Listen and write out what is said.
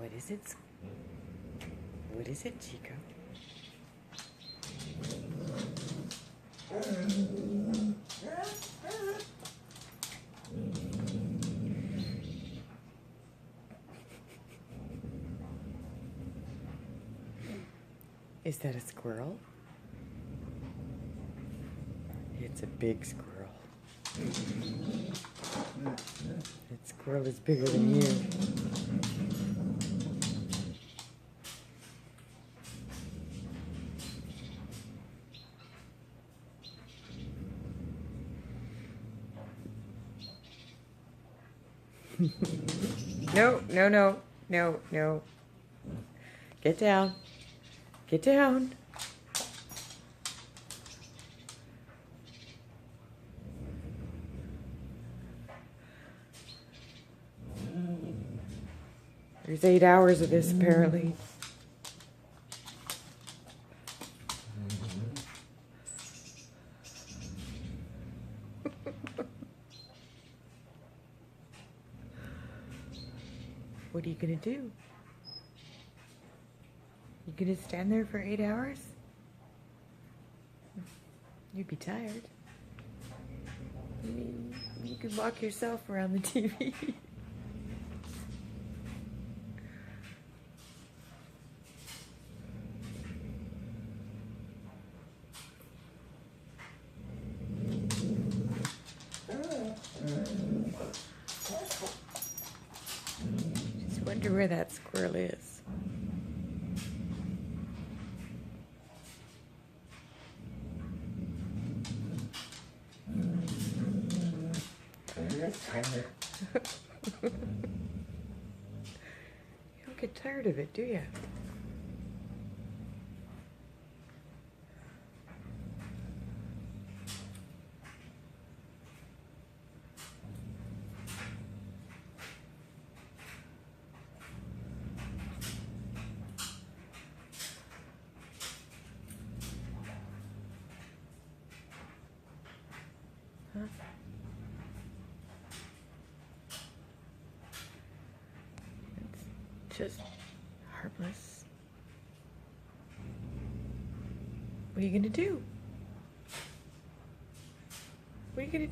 What is it? What is it, Chico? Is that a squirrel? It's a big squirrel. That squirrel is bigger than you. No, no, no, no, no. Get down. Get down. There's 8 hours of this, apparently. What are you gonna do? You gonna stand there for 8 hours? You'd be tired. I mean, you could walk yourself around the TV. Just wonder where that squirrel is. You don't get tired of it, do you? Huh? It's just harmless. What are you gonna do? What are you gonna do?